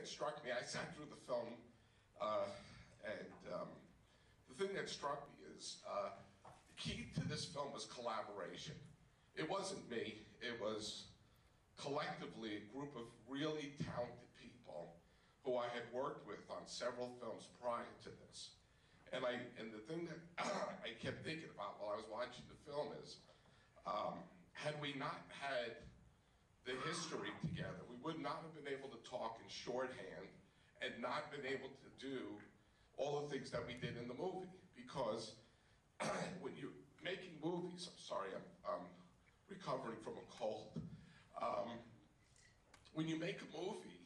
that struck me, I sat through the film, and the thing that struck me is the key to this film was collaboration. It wasn't me, it was collectively a group of really talented people who I had worked with on several films prior to this. And the thing that I kept thinking about while I was watching the film is, had we not had the history together, we would not have been able to talk in shorthand and not been able to do all the things that we did in the movie. Because when you're making movies, I'm sorry, I'm recovering from a cold. When you make a movie,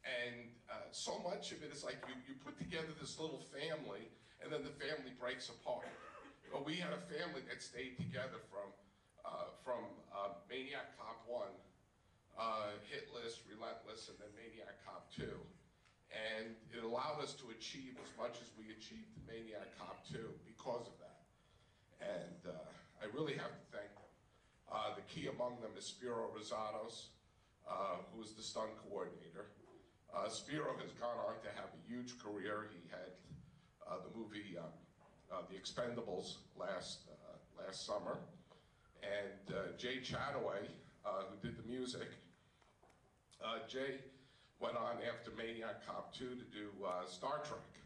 and so much of it is like you put together this little family and then the family breaks apart. But we had a family that stayed together from Maniac Cop 1, Hit List, Relentless, and then Maniac Cop 2. And it allowed us to achieve as much as we achieved in Maniac Cop 2 because of that. And I really have to thank them. The key among them is Spiro Rosados, who was the stunt coordinator. Spiro has gone on to have a huge career. He had the movie The Expendables last summer. And Jay Chataway, who did the music, Jay went on after Maniac Cop 2 to do Star Trek,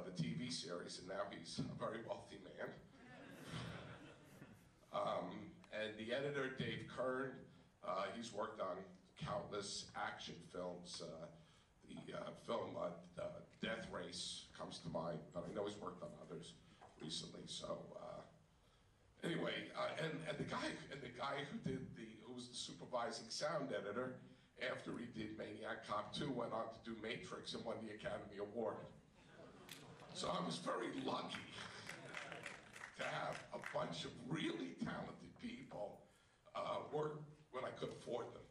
the TV series, and now he's a very wealthy man. And the editor, Dave Kern, he's worked on countless action films. The film Death Race comes to mind, but I know he's worked on others recently. So anyway, and the guy who was the supervising sound editor after he did Maniac Cop 2 went on to do Matrix and won the Academy Award. So I was very lucky to have a bunch of really talented people work when I could afford them.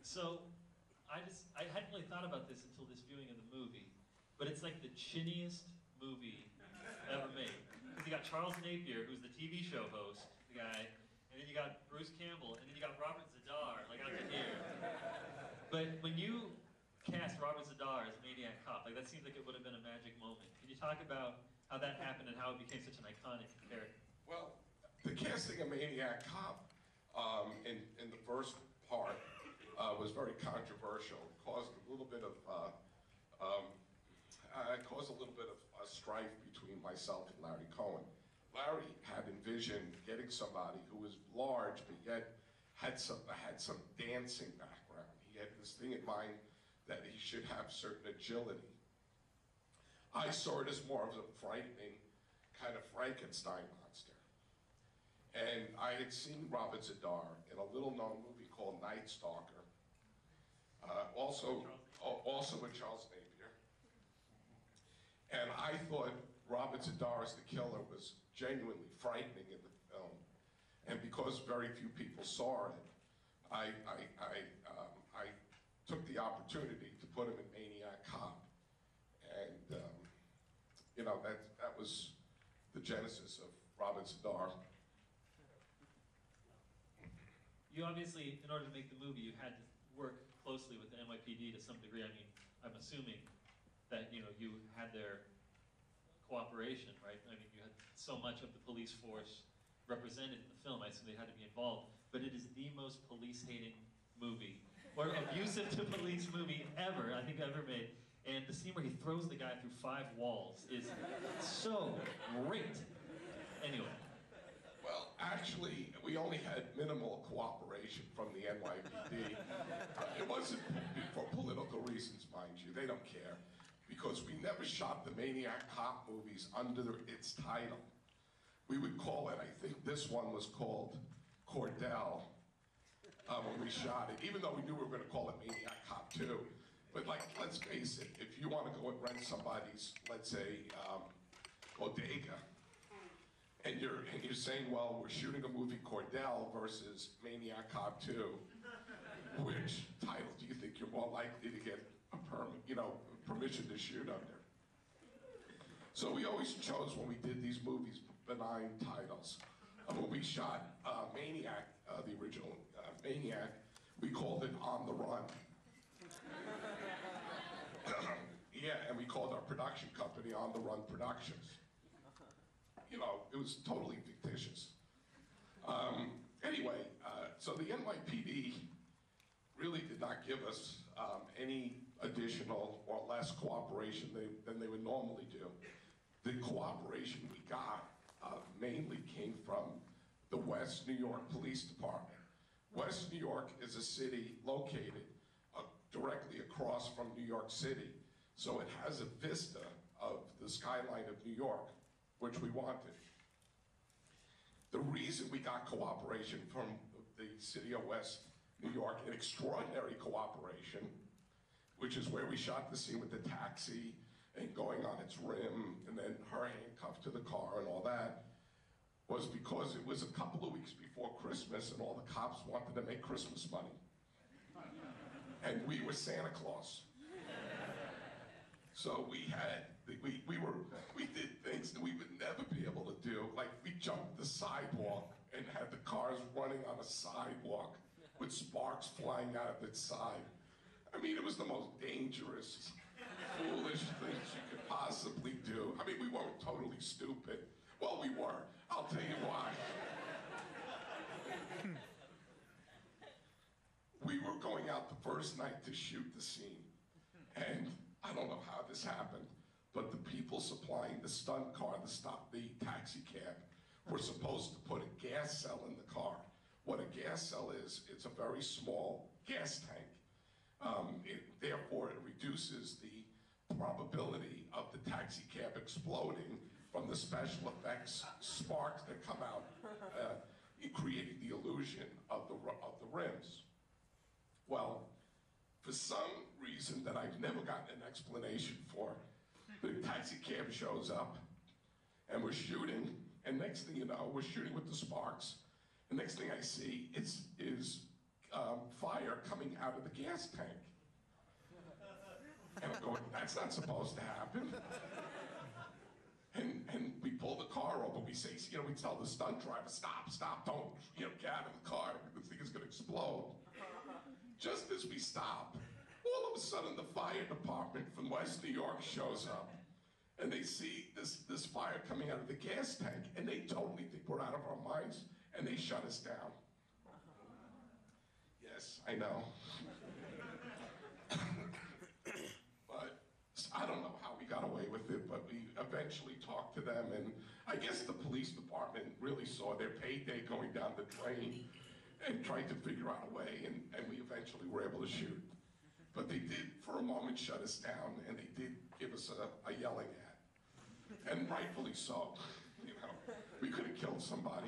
So I hadn't really thought about this until this viewing of the movie, but it's like the chinniest movie ever made. Because you got Charles Napier, who's the TV show host, the guy, and then you got Bruce Campbell, and then you got Robert Zadar, like out to here. But when you cast Robert Zadar as Maniac Cop, like that seems like it would have been a magic moment. Can you talk about how that happened and how it became such an iconic character? Well, the casting of Maniac Cop in the first part was very controversial. It caused a little bit of strife between myself and Larry Cohen. Larry had envisioned getting somebody who was large, but yet had some dancing background. He had this thing in mind that he should have certain agility. I saw it as more of a frightening kind of Frankenstein monster. And I had seen Robert Zadar in a little-known movie called Night Stalker, also with Charles Napier. And I thought Robert Zadar as the killer was genuinely frightening in the film. And because very few people saw it, I took the opportunity to put him in Maniac Cop. And you know, that was the genesis of Robert Zadar. You obviously, in order to make the movie, you had to work closely with the NYPD to some degree. I mean, I'm assuming that, you know, you had their cooperation, right? I mean, you had so much of the police force represented in the film, I assume they had to be involved. But it is the most police-hating movie, or abusive to police movie ever, I think ever made. And the scene where he throws the guy through 5 walls is so great. Anyway. Well, actually, we only had minimal cooperation from the NYPD. It wasn't for political reasons, mind you. They don't care. Because we never shot the Maniac Cop movies under its title. We would call it, I think this one was called Cordell when we shot it, even though we knew we were going to call it Maniac Cop 2. But like, let's face it, if you want to go and rent somebody's, let's say, bodega, and you're saying, well, we're shooting a movie Cordell versus Maniac Cop 2, which title do you think you're more likely to get a permission to shoot under? So we always chose, when we did these movies, benign titles. When we shot Maniac, the original Maniac, we called it On the Run. Yeah, and we called our production company On the Run Productions. You know, it was totally fictitious. Anyway, so the NYPD really did not give us any additional or less cooperation than they would normally do. The cooperation we got mainly came from the West New York Police Department. West New York is a city located directly across from New York City, so it has a vista of the skyline of New York, which we wanted. The reason we got cooperation from the city of West New York, an extraordinary cooperation, which is where we shot the scene with the taxi and going on its rim, and then her handcuffed to the car and all that, was because it was a couple of weeks before Christmas and all the cops wanted to make Christmas money. And we were Santa Claus. So we did things that we would never be able to do. Like we jumped the sidewalk and had the cars running on a sidewalk with sparks flying out of its side. I mean, it was the most dangerous, foolish things you could possibly do. I mean, we weren't totally stupid. Well, we were. I'll tell you why. We were going out the first night to shoot the scene. And I don't know how this happened, but the people supplying the stunt car, the taxi cab, were supposed to put a gas cell in the car. What a gas cell is, it's a very small gas tank. Therefore, it reduces the probability of the taxi cab exploding from the special effects sparks that come out, creating the illusion of the rims. Well, for some reason that I've never gotten an explanation for, the taxi cab shows up, and we're shooting, and next thing you know, we're shooting with the sparks, and next thing I see is fire coming out of the gas tank. And I'm going, that's not supposed to happen. And we pull the car over, we say, you know, we tell the stunt driver, stop, don't, you know, get out of the car, this thing is gonna explode. Just as we stop, all of a sudden the fire department from West New York shows up, and they see this fire coming out of the gas tank, and they totally think we're out of our minds, and they shut us down. Yes, I know. But I don't know how we got away with it, but we eventually talked to them, and I guess the police department really saw their payday going down the drain and tried to figure out a way, and we eventually were able to shoot. But they did, for a moment, shut us down, and they did give us a yelling at. And rightfully so, you know. We could have killed somebody.